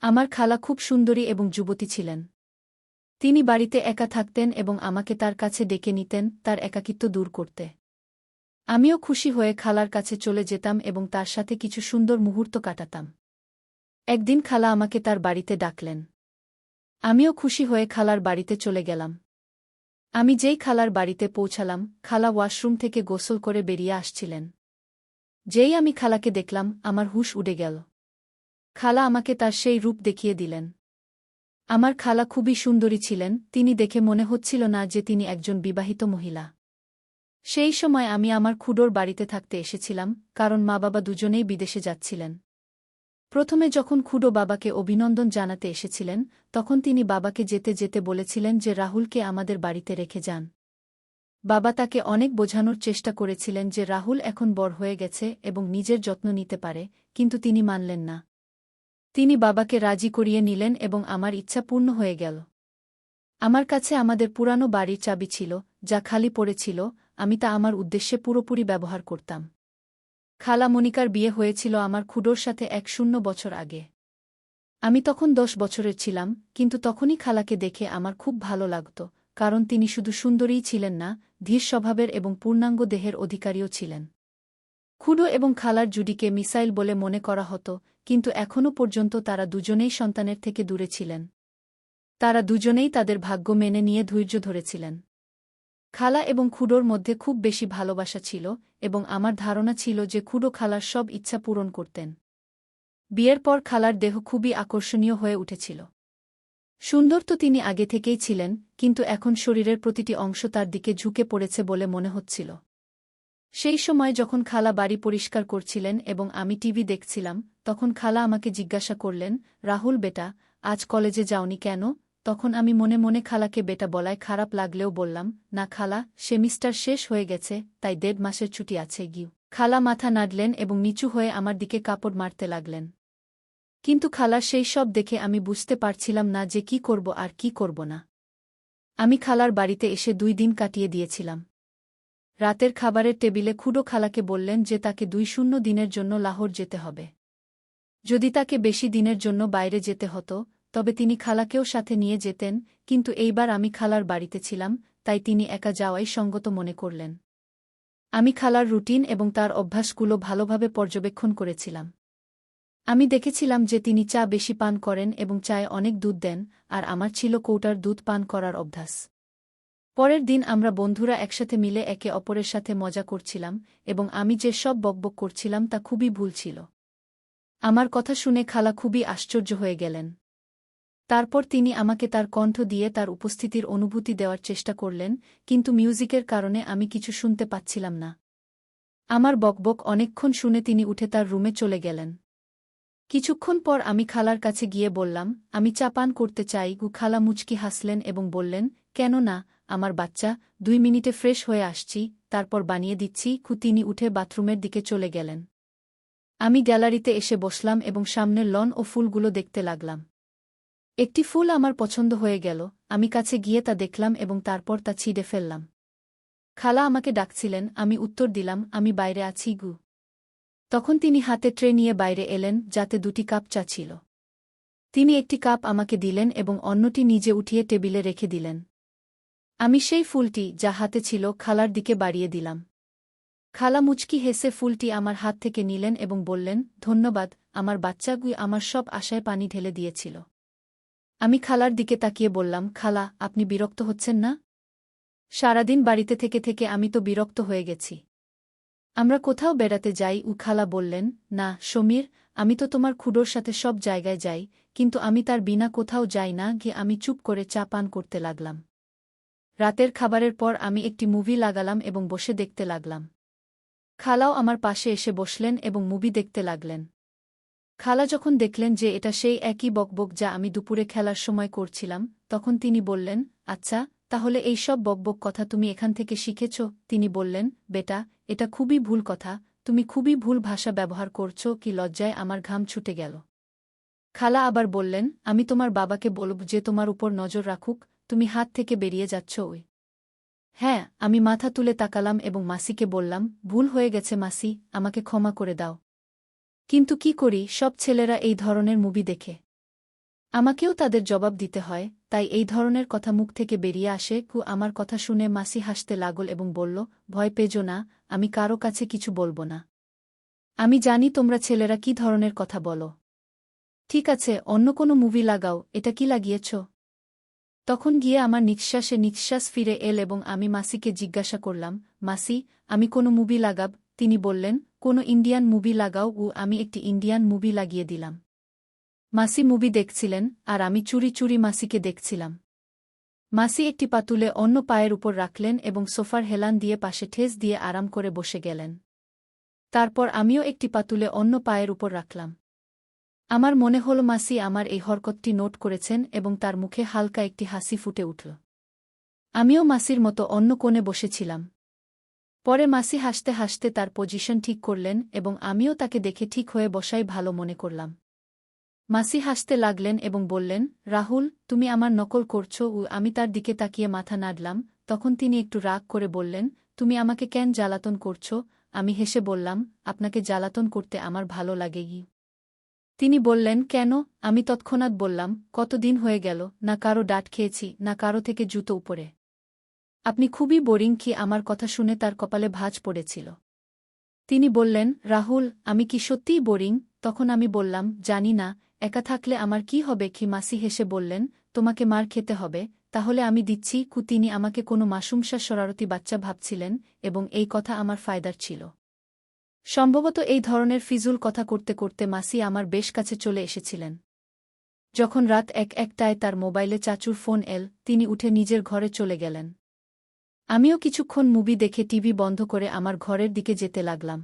আমার খালা খুব সুন্দরী এবং যুবতী ছিলেন। তিনি বাড়িতে একা থাকতেন এবং আমাকে তার কাছে ডেকে নিতেন তার একাকিত্ব দূর করতে। আমিও খুশি হয়ে খালার কাছে চলে যেতাম এবং তার সাথে কিছু সুন্দর মুহূর্ত কাটাতাম। একদিন খালা আমাকে তার বাড়িতে ডাকলেন। আমিও খুশি হয়ে খালার বাড়িতে চলে গেলাম। আমি যেই খালার বাড়িতে পৌঁছালাম, খালা ওয়াশরুম থেকে গোসল করে বেরিয়ে আসছিলেন। যেই আমি খালাকে দেখলাম, আমার হুঁশ উড়ে গেল। খালা আমাকে তার সেই রূপ দেখিয়ে দিলেন। আমার খালা খুবই সুন্দরী ছিলেন, তিনি দেখে মনে হচ্ছিল না যে তিনি একজন বিবাহিত মহিলা। সেই সময় আমি আমার খুড়োর বাড়িতে থাকতে এসেছিলাম, কারণ মা-বাবা দুজনেই বিদেশে যাচ্ছিলেন। প্রথমে যখন খুড়ো বাবাকে অভিনন্দন জানাতে এসেছিলেন, তখন তিনি বাবাকে যেতে যেতে বলেছিলেন যে রাহুলকে আমাদের বাড়িতে রেখে যান। বাবা তাকে অনেক বোঝানোর চেষ্টা করেছিলেন যে রাহুল এখন বড় হয়ে গেছে এবং নিজের যত্ন নিতে পারে, কিন্তু তিনি মানলেন না। তিনি বাবাকে রাজি করিয়ে নিলেন এবং আমার ইচ্ছা পূর্ণ হয়ে গেল। আমার কাছে আমাদের পুরানো বাড়ির চাবি ছিল, যা খালি পড়েছিল, আমি তা আমার উদ্দেশ্যে পুরোপুরি ব্যবহার করতাম। খালা মনিকার বিয়ে হয়েছিল আমার খুড়োর সাথে ১০ বছর আগে। আমি তখন ১০ বছরের ছিলাম, কিন্তু তখনই খালাকে দেখে আমার খুব ভালো লাগত, কারণ তিনি শুধু সুন্দরীই ছিলেন না, ধীর স্বভাবের এবং পূর্ণাঙ্গ দেহের অধিকারীও ছিলেন। খুড়ো এবং খালার জুডিকে মিসাইল বলে মনে করা হতো, কিন্তু এখনও পর্যন্ত তারা দুজনেই সন্তানের থেকে দূরে ছিলেন। তারা দুজনেই তাদের ভাগ্য মেনে নিয়ে ধৈর্য ধরেছিলেন। খালা এবং খুড়োর মধ্যে খুব বেশি ভালোবাসা ছিল, এবং আমার ধারণা ছিল যে খুড়ো খালার সব ইচ্ছা পূরণ করতেন। বিয়ের পর খালার দেহ খুবই আকর্ষণীয় হয়ে উঠেছিল। সুন্দর তো তিনি আগে থেকেই ছিলেন, কিন্তু এখন শরীরের প্রতিটি অংশ তার দিকে ঝুঁকে পড়েছে বলে মনে হচ্ছিল। সেই সময় যখন খালা বাড়ি পরিষ্কার করছিলেন এবং আমি টিভি দেখছিলাম, তখন খালা আমাকে জিজ্ঞাসা করলেন, রাহুল বেটা, আজ কলেজে যাওনি কেন? তখন আমি মনে মনে খালাকে বেটা বলায় খারাপ লাগলেও বললাম, না খালা, সেমিস্টার শেষ হয়ে গেছে, তাই ১.৫ মাসের ছুটি আছে গিয়ে। খালা মাথা নাড়লেন এবং নিচু হয়ে আমার দিকে কাপড় মারতে লাগলেন। কিন্তু খালার সেই সব দেখে আমি বুঝতে পারছিলাম না যে কি করব আর কি করব না। আমি খালার বাড়িতে এসে ২ দিন কাটিয়ে দিয়েছিলাম। রাতের খাবারের টেবিলে খুড়ো খালাকে বললেন যে তাকে ২-০ দিনের জন্য লাহোর যেতে হবে। যদি তাকে বেশি দিনের জন্য বাইরে যেতে হতো, তবে তিনি খালাকেও সাথে নিয়ে যেতেন, কিন্তু এইবার আমি খালার বাড়িতে ছিলাম, তাই তিনি একা যাওয়াই সঙ্গত মনে করলেন। আমি খালার রুটিন এবং তার অভ্যাসগুলো ভালোভাবে পর্যবেক্ষণ করেছিলাম। আমি দেখেছিলাম যে তিনি চা বেশি পান করেন এবং চায়ে অনেক দুধ দেন, আর আমার ছিল কৌটার দুধ পান করার অভ্যাস। পরের দিন আমরা বন্ধুরা একসাথে মিলে একে অপরের সাথে মজা করছিলাম, এবং আমি যে সব বকবক করছিলাম তা খুবই ভুল ছিল। আমার কথা শুনে খালা খুবই আশ্চর্য হয়ে গেলেন। তারপর তিনি আমাকে তার কণ্ঠ দিয়ে তার উপস্থিতির অনুভূতি দেওয়ার চেষ্টা করলেন, কিন্তু মিউজিকের কারণে আমি কিছু শুনতে পাচ্ছিলাম না। আমার বকবক অনেকক্ষণ শুনে তিনি উঠে তার রুমে চলে গেলেন। কিছুক্ষণ পর আমি খালার কাছে গিয়ে বললাম, আমি চা পান করতে চাই। খালা মুচকি হাসলেন এবং বললেন, কেন না, আমার বাচ্চা, ২ মিনিটে ফ্রেশ হয়ে আসছি, তারপর বানিয়ে দিচ্ছি। তিনি উঠে বাথরুমের দিকে চলে গেলেন। আমি গ্যালারিতে এসে বসলাম এবং সামনের লন ও ফুলগুলো দেখতে লাগলাম। একটি ফুল আমার পছন্দ হয়ে গেল, আমি কাছে গিয়ে তা দেখলাম এবং তারপর তা ছিঁড়ে ফেললাম। খালা আমাকে ডাকছিলেন, আমি উত্তর দিলাম, আমি বাইরে আছি গু। তখন তিনি হাতে ট্রে নিয়ে বাইরে এলেন, যাতে ২টি কাপ চা ছিল। তিনি একটি কাপ আমাকে দিলেন এবং অন্যটি নিজে উঠিয়ে টেবিলে রেখে দিলেন। আমি সেই ফুলটি, যা হাতে ছিল, খালার দিকে বাড়িয়ে দিলাম। খালা মুচকি হেসে ফুলটি আমার হাত থেকে নিলেন এবং বললেন, ধন্যবাদ, আমার বাচ্চাগুই আমার সব আশায় পানি ঢেলে দিয়েছিল। আমি খালার দিকে তাকিয়ে বললাম, খালা, আপনি বিরক্ত হচ্ছেন না? সারাদিন বাড়িতে থেকে থেকে আমি তো বিরক্ত হয়ে গেছি। আমরা কোথাও বেড়াতে যাই? খালা বললেন, না সমীর, আমি তো তোমার খুড়োর সাথে সব জায়গায় যাই, কিন্তু আমি তার বিনা কোথাও যাই না। আমি চুপ করে চা পান করতে লাগলাম। রাতের খাবারের পর আমি একটি মুভি লাগালাম এবং বসে দেখতে লাগলাম। খালাও আমার পাশে এসে বসলেন এবং মুভি দেখতে লাগলেন। খালা যখন দেখলেন যে এটা সেই একই বকবক যা আমি দুপুরে খেলার সময় করছিলাম, তখন তিনি বললেন, আচ্ছা, তাহলে এই সব বকবক কথা তুমি এখান থেকে শিখেছ? তিনি বললেন, বেটা, এটা খুবই ভুল কথা, তুমি খুবই ভুল ভাষা ব্যবহার করছ। কি লজ্জায় আমার ঘাম ছুটে গেল। খালা আবার বললেন, আমি তোমার বাবাকে বলব যে তোমার উপর নজর রাখুক, তুমি হাত থেকে বেরিয়ে যাচ্ছ। ওই হ্যাঁ, আমি মাথা তুলে তাকালাম এবং মাসিকে বললাম, ভুল হয়ে গেছে মাসি, আমাকে ক্ষমা করে দাও। কিন্তু কি করি, সব ছেলেরা এই ধরনের মুভি দেখে। আমাকেও তাদের জবাব দিতে হয়, তাই এই ধরনের কথা মুখ থেকে বেরিয়ে আসে। আমার কথা শুনে মাসি হাসতে লাগল এবং বলল, ভয় পেজো না, আমি কারো কাছে কিছু বলবো না। আমি জানি তোমরা ছেলেরা কি ধরনের কথা বলো। ঠিক আছে, অন্য কোনো মুভি লাগাও। এটা কি লাগিয়েছ? তখন গিয়ে আমার নিঃশ্বাসে নিঃশ্বাস ফিরে এল এবং আমি মাসিকে জিজ্ঞাসা করলাম, মাসি, আমি কোনো মুভি লাগাব? তিনি বললেন, কোনো ইন্ডিয়ান মুভি লাগাও। আমি একটি ইন্ডিয়ান মুভি লাগিয়ে দিলাম। মাসি মুভি দেখছিলেন, আর আমি চুরি চুরি মাসিকে দেখছিলাম। মাসি একটি পা তুলে অন্য পায়ের উপর রাখলেন এবং সোফার হেলান দিয়ে পাশে ঠেস দিয়ে আরাম করে বসে গেলেন। তারপর আমিও একটি পা তুলে অন্য পায়ের উপর রাখলাম। আমার মনে হল মাসি আমার এই হরকতটি নোট করেছেন এবং তার মুখে হালকা একটি হাসি ফুটে উঠল। আমিও মাসির মতো অন্য কোণে বসেছিলাম। পরে মাসি হাসতে হাসতে তার পজিশন ঠিক করলেন এবং আমিও তাকে দেখে ঠিক হয়ে বসাই ভালো মনে করলাম। মাসি হাসতে লাগলেন এবং বললেন, রাহুল, তুমি আমার নকল করছো। আমি তার দিকে তাকিয়ে মাথা নাড়লাম। তখন তিনি একটু রাগ করে বললেন, তুমি আমাকে কেন জ্বালাতন করছো? আমি হেসে বললাম, আপনাকে জ্বালাতন করতে আমার ভালো লাগেই। তিনি বললেন, কেন? আমি তৎক্ষণাৎ বললাম, কতদিন হয়ে গেল, না কারো ডাঁট খেয়েছি, না কারো থেকে জুতো উপরে। আপনি খুবই বোরিং। কি? আমার কথা শুনে তার কপালে ভাঁজ পড়েছিল। তিনি বললেন, রাহুল, আমি কি সত্যিই বোরিং? তখন আমি বললাম, জানি না, একা থাকলে আমার কি হবে। কি? মাসি হেসে বললেন, তোমাকে মার খেতে হবে, তাহলে আমি দিচ্ছি। তিনি আমাকে কোনো মাসুমসা শরারতি বাচ্চা ভাবছিলেন এবং এই কথা আমার ফায়দার ছিল। সম্ভবত এই ধরনের ফিজুল কথা করতে করতে মাসি আমার বেশ কাছে চলে এসেছিলেন। যখন রাত 1টায় তার মোবাইলে চাচুর ফোন এল, তিনি উঠে নিজের ঘরে চলে গেলেন। আমিও কিছুক্ষণ মুভি দেখে টিভি বন্ধ করে আমার ঘরের দিকে যেতে লাগলাম।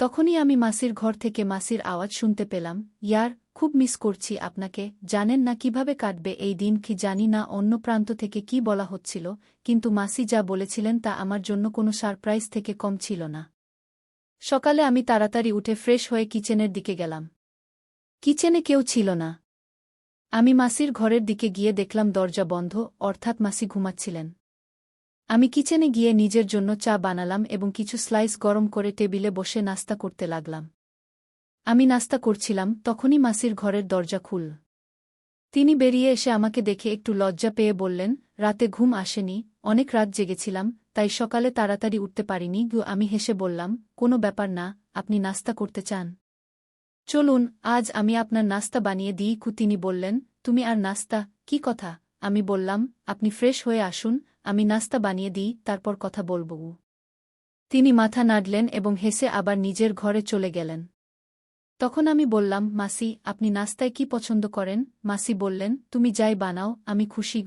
তখনই আমি মাসির ঘর থেকে মাসির আওয়াজ শুনতে পেলাম, ইয়ার, খুব মিস করছি আপনাকে। জানেন না কিভাবে কাটবে এই দিন। কি জানি না অন্য প্রান্ত থেকে কি বলা হচ্ছিল, কিন্তু মাসি যা বলেছিলেন তা আমার জন্য কোনো সারপ্রাইজ থেকে কম ছিল না। সকালে আমি তাড়াতাড়ি উঠে ফ্রেশ হয়ে কিচেনের দিকে গেলাম। কিচেনে কেউ ছিল না। আমি মাসির ঘরের দিকে গিয়ে দেখলাম দরজা বন্ধ, অর্থাৎ মাসি ঘুমাচ্ছিলেন। আমি কিচেনে গিয়ে নিজের জন্য চা বানালাম এবং কিছু স্লাইস গরম করে টেবিলে বসে নাস্তা করতে লাগলাম। আমি নাস্তা করছিলাম, তখনই মাসির ঘরের দরজা খুল। তিনি বেরিয়ে এসে আমাকে দেখে একটু লজ্জা পেয়ে বললেন, রাতে ঘুম আসেনি, অনেক রাত জেগেছিলাম, তাই সকালে তাড়াতাড়ি উঠতে পারিনি। আমি হেসে বললাম, কোনো ব্যাপার না, আপনি নাস্তা করতে চান? চলুন, আজ আমি আপনার নাস্তা বানিয়ে দিই। তিনি বললেন, তুমি আর নাস্তা? কি কথা? আমি বললাম, আপনি ফ্রেশ হয়ে আসুন, আমি নাস্তা বানিয়ে দিই, তারপর কথা বলব। তিনি মাথা নাড়লেন এবং হেসে আবার নিজের ঘরে চলে গেলেন। তখন আমি বললাম, মাসি, আপনি নাস্তায় কি পছন্দ করেন? মাসি বললেন, তুমি যাই বানাও, আমি খুশি।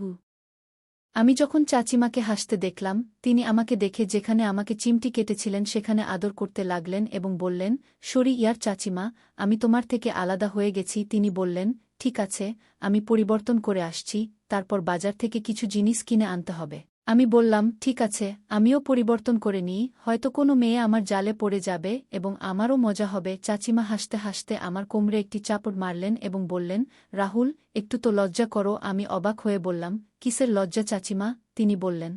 আমি যখন চাচিমাকে হাসতে দেখলাম, তিনি আমাকে দেখে যেখানে আমাকে চিমটি কেটেছিলেন সেখানে আদর করতে লাগলেন এবং বললেন, সরি ইয়ার চাচিমা, আমি তোমার থেকে আলাদা হয়ে গেছি। তিনি বললেন, ঠিক আছে, আমি পরিবর্তন করে আসছি, তারপর বাজার থেকে কিছু জিনিস কিনে আনতে হবে। আমি বললাম, ঠিক আছে, আমিও পরিবর্তন করে নিই, হয়তো কোনো মেয়ে আমার জালে পড়ে যাবে এবং আমারও মজা হবে। চাচিমা হাসতে হাসতে আমার কোমরে একটি চাপড় মারলেন এবং বললেন, রাহুল, একটু তো লজ্জা করো। আমি অবাক হয়ে বললাম, কিসের লজ্জা চাচিমা? তিনি বললেন,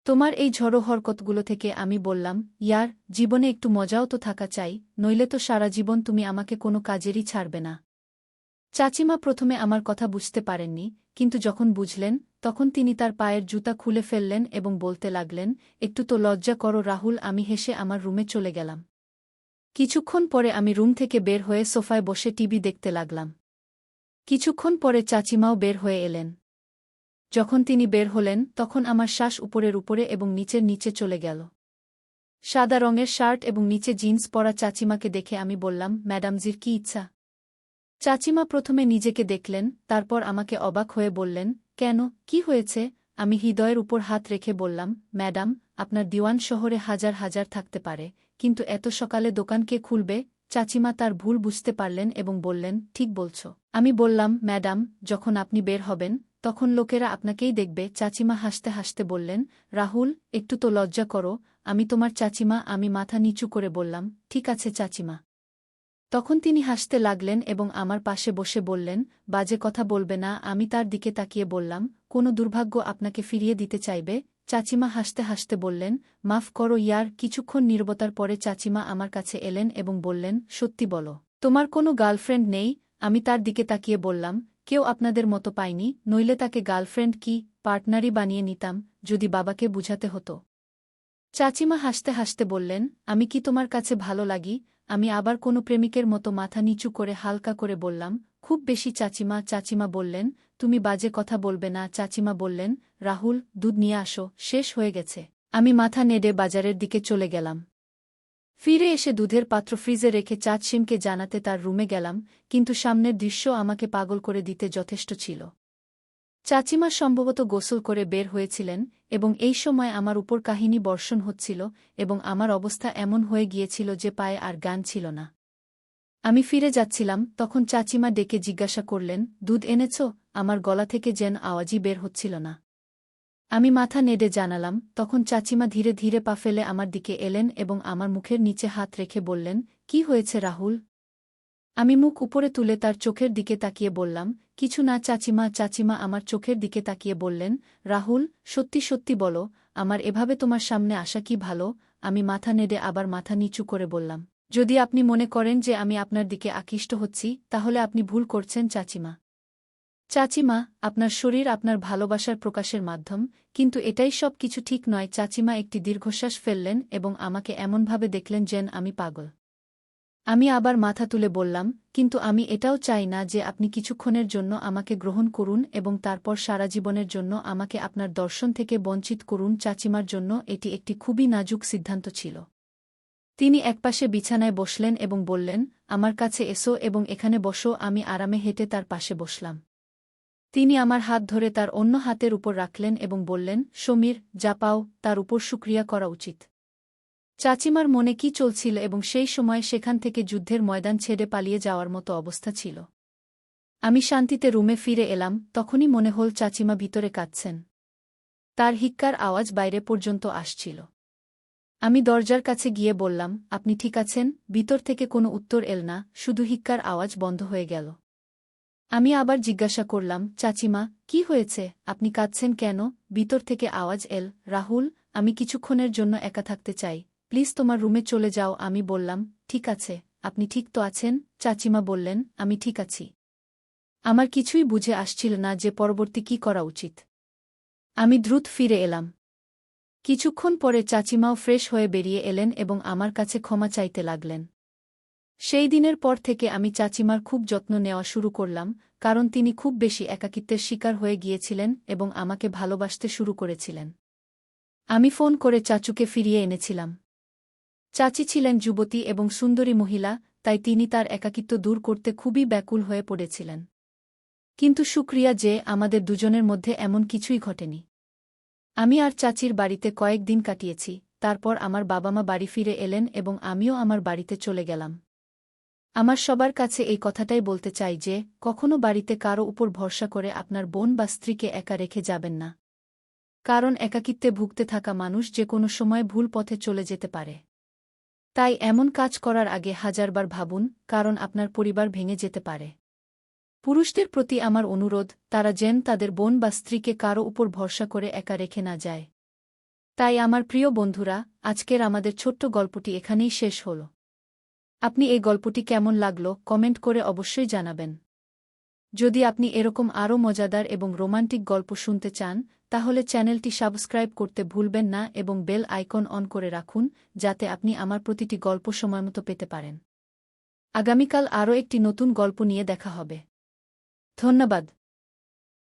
তোমার এই ঝড়ো হরকতগুলো থেকে। আমি বললাম, ইয়ার, জীবনে একটু মজাও তো থাকা চাই, নইলে তো সারা জীবন তুমি আমাকে কোনো কাজেরই ছাড়বে না। চাচিমা প্রথমে আমার কথা বুঝতে পারেননি, কিন্তু যখন বুঝলেন, তখন তিনি তার পায়ের জুতা খুলে ফেললেন এবং বলতে লাগলেন, একটু তো লজ্জা করো রাহুল। আমি হেসে আমার রুমে চলে গেলাম। কিছুক্ষণ পরে আমি রুম থেকে বের হয়ে সোফায় বসে টিভি দেখতে লাগলাম। কিছুক্ষণ পরে চাচিমাও বের হয়ে এলেন। যখন তিনি বের হলেন, তখন আমার শ্বাস উপরের উপরে এবং নিচের নিচে চলে গেল। সাদা রঙের শার্ট এবং নিচে জিন্স পরা চাচিমাকে দেখে আমি বললাম, ম্যাডামজির কি ইচ্ছা? চাচিমা প্রথমে নিজেকে দেখলেন, তারপর আমাকে অবাক হয়ে বললেন, কেন, কি হয়েছে? আমি হৃদয়ের উপর হাত রেখে বললাম, ম্যাডাম, আপনার দিওয়ান শহরে হাজার হাজার থাকতে পারে, কিন্তু এত সকালে দোকান কে খুলবে? চাচিমা তার ভুল বুঝতে পারলেন এবং বললেন, ঠিক বলছ। আমি বললাম, ম্যাডাম, যখন আপনি বের হবেন, তখন লোকেরা আপনাকেই দেখবে। চাচিমা হাসতে হাসতে বললেন, রাহুল, একটু তো লজ্জা করো, আমি তোমার চাচিমা। আমি মাথা নিচু করে বললাম, ঠিক আছে চাচিমা। তখন তিনি হাসতে লাগলেন এবং আমার পাশে বসে বললেন, বাজে কথা বলবে না। আমি তার দিকে তাকিয়ে বললাম, কোনো দুর্ভাগ্য আপনাকে ফিরিয়ে দিতে চাইবে? চাচিমা হাসতে হাসতে বললেন, মাফ করো ইয়ার। কিছুক্ষণ নীরবতার পরে চাচিমা আমার কাছে এলেন এবং বললেন, সত্যি বলো, তোমার কোনো গার্লফ্রেন্ড নেই? আমি তার দিকে তাকিয়ে বললাম, কেউ আপনাদের মতো পায়নি, নইলে তাকে গার্লফ্রেন্ড কি পার্টনারই বানিয়ে নিতাম যদি বাবাকে বুঝাতে হতো। চাচিমা হাসতে হাসতে বললেন, আমি কি তোমার কাছে ভালো লাগি? আমি আবার কোনো প্রেমিকের মতো মাথা নিচু করে হালকা করে বললাম, খুব বেশি চাচিমা। চাচিমা বললেন, তুমি বাজে কথা বলবে না। চাচিমা বললেন, রাহুল, দুধ নিয়ে আসো, শেষ হয়ে গেছে। আমি মাথা নেড়ে বাজারের দিকে চলে গেলাম। ফিরে এসে দুধের পাত্র ফ্রিজে রেখে চাচিমকে জানাতে তার রুমে গেলাম, কিন্তু সামনের দৃশ্য আমাকে পাগল করে দিতে যথেষ্ট ছিল। চাচিমা সম্ভবত গোসল করে বের হয়েছিলেন, এবং এই সময় আমার উপর কাহিনী বর্ষণ হচ্ছিল, এবং আমার অবস্থা এমন হয়ে গিয়েছিল যে পায়ে আর গান ছিল না। আমি ফিরে যাচ্ছিলাম, তখন চাচিমা ডেকে জিজ্ঞাসা করলেন, দুধ এনেছ? আমার গলা থেকে যেন আওয়াজই বের হচ্ছিল না। আমি মাথা নেড়ে জানালাম, তখন চাচিমা ধীরে ধীরে পা ফেলে আমার দিকে এলেন এবং আমার মুখের নিচে হাত রেখে বললেন, কি হয়েছে রাহুল? আমি মুখ উপরে তুলে তার চোখের দিকে তাকিয়ে বললাম, কিছু না চাচিমা। চাচিমা আমার চোখের দিকে তাকিয়ে বললেন, রাহুল, সত্যি সত্যি বলো, আমার এভাবে তোমার সামনে আসা কি ভালো? আমি মাথা নেড়ে আবার মাথা নিচু করে বললাম, যদি আপনি মনে করেন যে আমি আপনার দিকে আকৃষ্ট হচ্ছি, তাহলে আপনি ভুল করছেন চাচিমা। চাচিমা, আপনার শরীর আপনার ভালোবাসার প্রকাশের মাধ্যম, কিন্তু এটাই সব কিছু ঠিক নয়। চাচিমা একটি দীর্ঘশ্বাস ফেললেন এবং আমাকে এমনভাবে দেখলেন যেন আমি পাগল। আমি আবার মাথা তুলে বললাম, কিন্তু আমি এটাও চাই না যে আপনি কিছুক্ষণের জন্য আমাকে গ্রহণ করুন এবং তারপর সারা জীবনের জন্য আমাকে আপনার দর্শন থেকে বঞ্চিত করুন। চাচিমার জন্য এটি একটি খুবই নাজুক সিদ্ধান্ত ছিল। তিনি একপাশে বিছানায় বসলেন এবং বললেন, আমার কাছে এসো এবং এখানে বসো। আমি আরামে হেঁটে তার পাশে বসলাম। তিনি আমার হাত ধরে তার অন্য হাতের উপর রাখলেন এবং বললেন, সমীর, যা পাও তার উপর শুকরিয়া করা উচিত। চাচিমার মনে কি চলছিল এবং সেই সময় সেখান থেকে যুদ্ধের ময়দান ছেড়ে পালিয়ে যাওয়ার মতো অবস্থা ছিল। আমি শান্তিতে রুমে ফিরে এলাম, তখনই মনে হল চাচিমা ভিতরে কাঁদছেন। তার হিক্কার আওয়াজ বাইরে পর্যন্ত আসছিল। আমি দরজার কাছে গিয়ে বললাম, আপনি ঠিক আছেন? ভিতর থেকে কোনো উত্তর এল না, শুধু হিক্কার আওয়াজ বন্ধ হয়ে গেল। আমি আবার জিজ্ঞাসা করলাম, চাচিমা, কি হয়েছে? আপনি কাঁদছেন কেন? ভিতর থেকে আওয়াজ এল, রাহুল, আমি কিছুক্ষণের জন্য একা থাকতে চাই, প্লিজ তোমার রুমে চলে যাও। আমি বললাম, ঠিক আছে, আপনি ঠিক তো আছেন? চাচিমা বললেন, আমি ঠিক আছি। আমার কিছুই বুঝে আসছিল না যে পরবর্তী কি করা উচিত। আমি দ্রুত ফিরে এলাম। কিছুক্ষণ পরে চাচিমাও ফ্রেশ হয়ে বেরিয়ে এলেন এবং আমার কাছে ক্ষমা চাইতে লাগলেন। সেই দিনের পর থেকে আমি চাচিমার খুব যত্ন নেওয়া শুরু করলাম, কারণ তিনি খুব বেশি একাকিত্বের শিকার হয়ে গিয়েছিলেন এবং আমাকে ভালোবাসতে শুরু করেছিলেন। আমি ফোন করে চাচুকে ফিরিয়ে এনেছিলাম। চাচি ছিলেন যুবতী এবং সুন্দরী মহিলা, তাই তিনি তার একাকিত্ব দূর করতে খুবই ব্যাকুল হয়ে পড়েছিলেন। কিন্তু শুকরিয়া যে আমাদের দুজনের মধ্যে এমন কিছুই ঘটেনি। আমি আর চাচির বাড়িতে কয়েকদিন কাটিয়েছি, তারপর আমার বাবা-মা বাড়ি ফিরে এলেন এবং আমিও আমার বাড়িতে চলে গেলাম। আমার সবার কাছে এই কথাটাই বলতে চাই যে, কখনো বাড়িতে কারো উপর ভরসা করে আপনার বোন বা স্ত্রীকে একা রেখে যাবেন না। কারণ একাকিত্বে ভুগতে থাকা মানুষ যে কোনো সময় ভুল পথে চলে যেতে পারে। তাই এমন কাজ করার আগে হাজারবার ভাবুন, কারণ আপনার পরিবার ভেঙে যেতে পারে। পুরুষদের প্রতি আমার অনুরোধ, তারা যেন তাদের বোন বা স্ত্রীকে কারো উপর ভরসা করে একা রেখে না যায়। তাই আমার প্রিয় বন্ধুরা, আজকের আমাদের ছোট্ট গল্পটি এখানেই শেষ হল। আপনি এই গল্পটি কেমন লাগলো কমেন্ট করে অবশ্যই জানাবেন। যদি আপনি এরকম আরও মজাদার এবং রোমান্টিক গল্প শুনতে চান, তাহলে চ্যানেলটি সাবস্ক্রাইব করতে ভুলবেন না এবং বেল আইকন অন করে রাখুন, যাতে আপনি আমার প্রতিটি গল্প সময়মতো পেতে পারেন। আগামীকাল আরও একটি নতুন গল্প নিয়ে দেখা হবে। ধন্যবাদ।